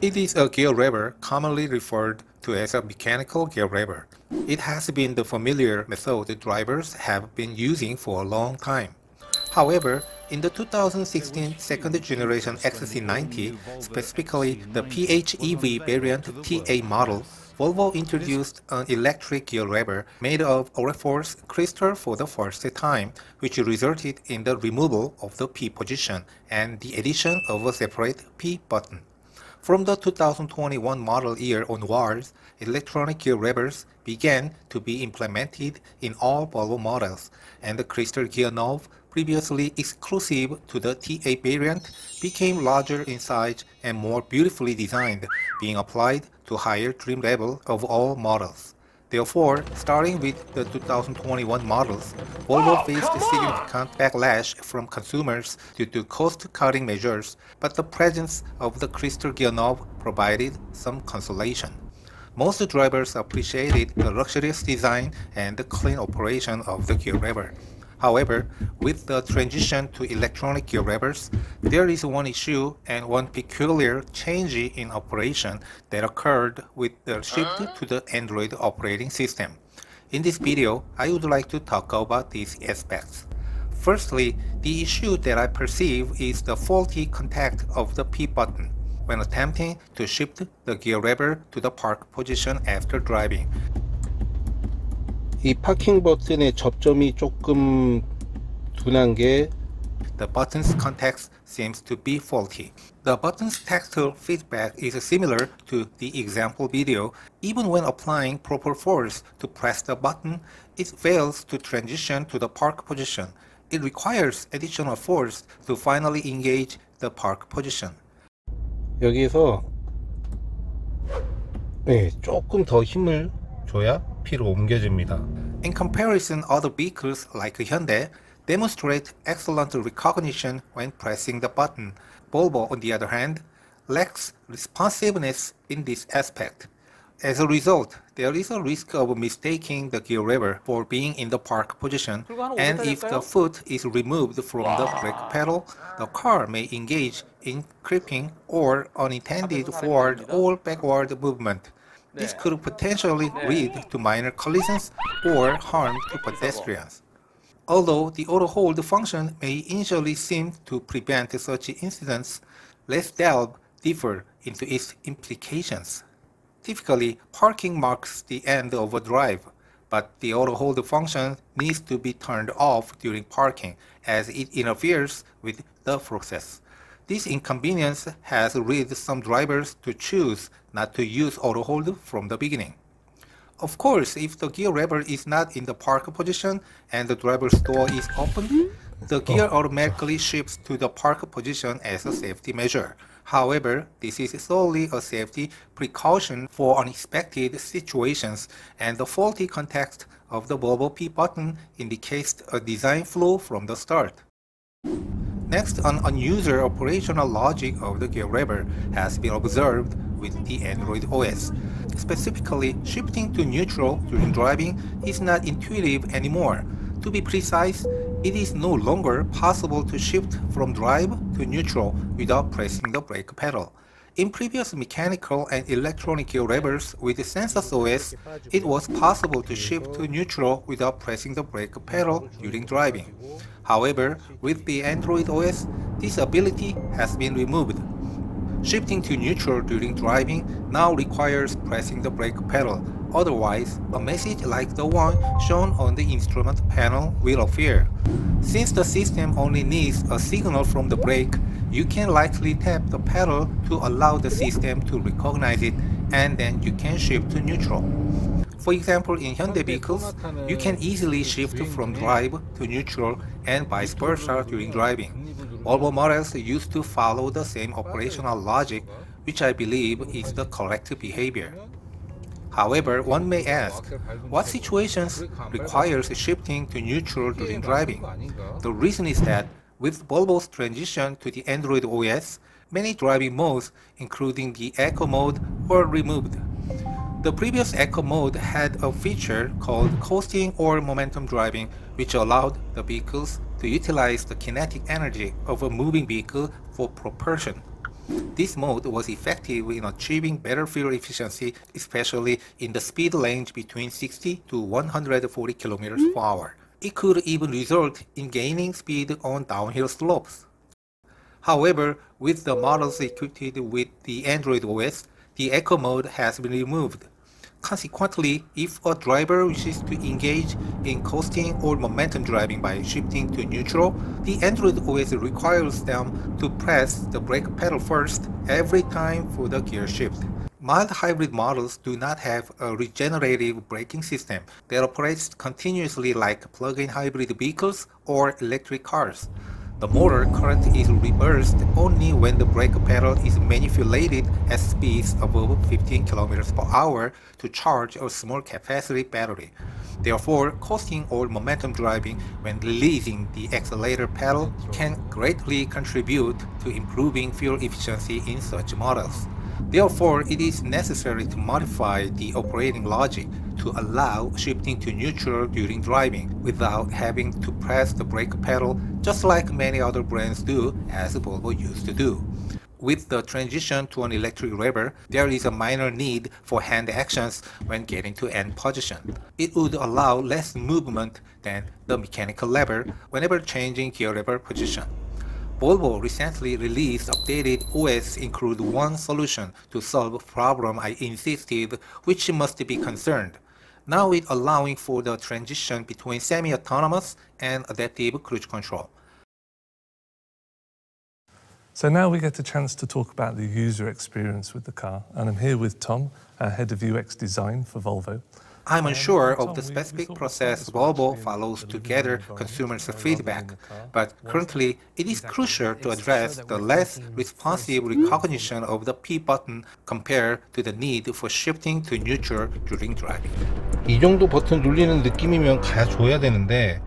It is a gear lever commonly referred to as a mechanical gear lever. It has been the familiar method drivers have been using for a long time. However, in the 2016 second-generation XC90, specifically the PHEV variant TA model, Volvo introduced an electric gear lever made of reinforced crystal for the first time, which resulted in the removal of the P position and the addition of a separate P button. From the 2021 model year onwards, electronic gear levers began to be implemented in all Volvo models, and the crystal gear knob, previously exclusive to the TA variant, became larger in size and more beautifully designed, being applied to higher trim level of all models. Therefore, starting with the 2021 models, Volvo faced significant backlash from consumers due to cost-cutting measures, but the presence of the crystal gear knob provided some consolation. Most drivers appreciated the luxurious design and the clean operation of the gear lever. However, with the transition to electronic gear levers, there is one issue and one peculiar change in operation that occurred with the shift to the Android operating system. In this video, I would like to talk about these aspects. Firstly, the issue that I perceive is the faulty contact of the P button when attempting to shift the gear lever to the park position after driving. 이 파킹 버튼의 접점이 조금 둔한 게 The button's contact seems to be faulty. The button's tactile feedback is similar to the example video. Even when applying proper force to press the button, it fails to transition to the park position. It requires additional force to finally engage the park position. 여기서 조금 더 힘을 줘야 P로 옮겨집니다. In comparison, other vehicles like Hyundai demonstrate excellent recognition when pressing the button. Volvo, on the other hand, lacks responsiveness in this aspect. As a result, there is a risk of mistaking the gear lever for being in the park position, and if the foot is removed from the brake pedal, the car may engage in creeping or unintended forward or backward movement. This could potentially lead to minor collisions or harm to pedestrians. Although the auto hold function may initially seem to prevent such incidents, let's delve deeper into its implications. Typically, parking marks the end of a drive, but the auto hold function needs to be turned off during parking as it interferes with the process. This inconvenience has led some drivers to choose not to use auto hold from the beginning. Of course, if the gear lever is not in the park position and the driver's door is open, the gear automatically shifts to the park position as a safety measure. However, this is solely a safety precaution for unexpected situations, and the faulty contact of the Volvo P button indicates a design flaw from the start. Next, an unusual operational logic of the gear lever has been observed with the Android OS. Specifically, shifting to neutral during driving is not intuitive anymore. To be precise, it is no longer possible to shift from drive to neutral without pressing the brake pedal. In previous mechanical and electronic gear levers with Sensors OS, it was possible to shift to neutral without pressing the brake pedal during driving. However, with the Android OS, this ability has been removed. Shifting to neutral during driving now requires pressing the brake pedal. Otherwise, a message like the one shown on the instrument panel will appear. Since the system only needs a signal from the brake, you can lightly tap the pedal to allow the system to recognize it, and then you can shift to neutral. For example, in Hyundai vehicles, you can easily shift from drive to neutral and vice versa during driving. Volvo models used to follow the same operational logic, which I believe is the correct behavior. However, one may ask, what situations requires shifting to neutral during driving? The reason is that with Volvo's transition to the Android OS, many driving modes, including the Eco mode, were removed. The previous Eco mode had a feature called coasting or momentum driving, which allowed the vehicles to utilize the kinetic energy of a moving vehicle for propulsion. This mode was effective in achieving better fuel efficiency, especially in the speed range between 60 to 140 km per hour. It could even result in gaining speed on downhill slopes. However, with the models equipped with the Android OS, the Eco mode has been removed. Consequently, if a driver wishes to engage in coasting or momentum driving by shifting to neutral, the Android OS requires them to press the brake pedal first every time for the gear shift. Mild hybrid models do not have a regenerative braking system that operates continuously like plug-in hybrid vehicles or electric cars. The motor current is reversed only when the brake pedal is manipulated at speeds above 15 km per hour to charge a small capacity battery. Therefore, coasting or momentum driving when releasing the accelerator pedal can greatly contribute to improving fuel efficiency in such models. Therefore, it is necessary to modify the operating logic to allow shifting to neutral during driving without having to press the brake pedal just like many other brands do, as Volvo used to do. With the transition to an electric lever, there is a minor need for hand actions when getting to end position. It would allow less movement than the mechanical lever whenever changing gear lever position. Volvo recently released updated OS include one solution to solve a problem I insisted which must be concerned. Now it's allowing for the transition between semi-autonomous and adaptive cruise control. So now we get a chance to talk about the user experience with the car, and I'm here with Tom, our head of UX design for Volvo. I'm unsure of the specific process Volvo follows to gather consumers' feedback, but currently it is crucial to address the less responsive recognition of the P button compared to the need for shifting to neutral during driving. 이 정도 버튼 눌리는 느낌이면 가줘야 되는데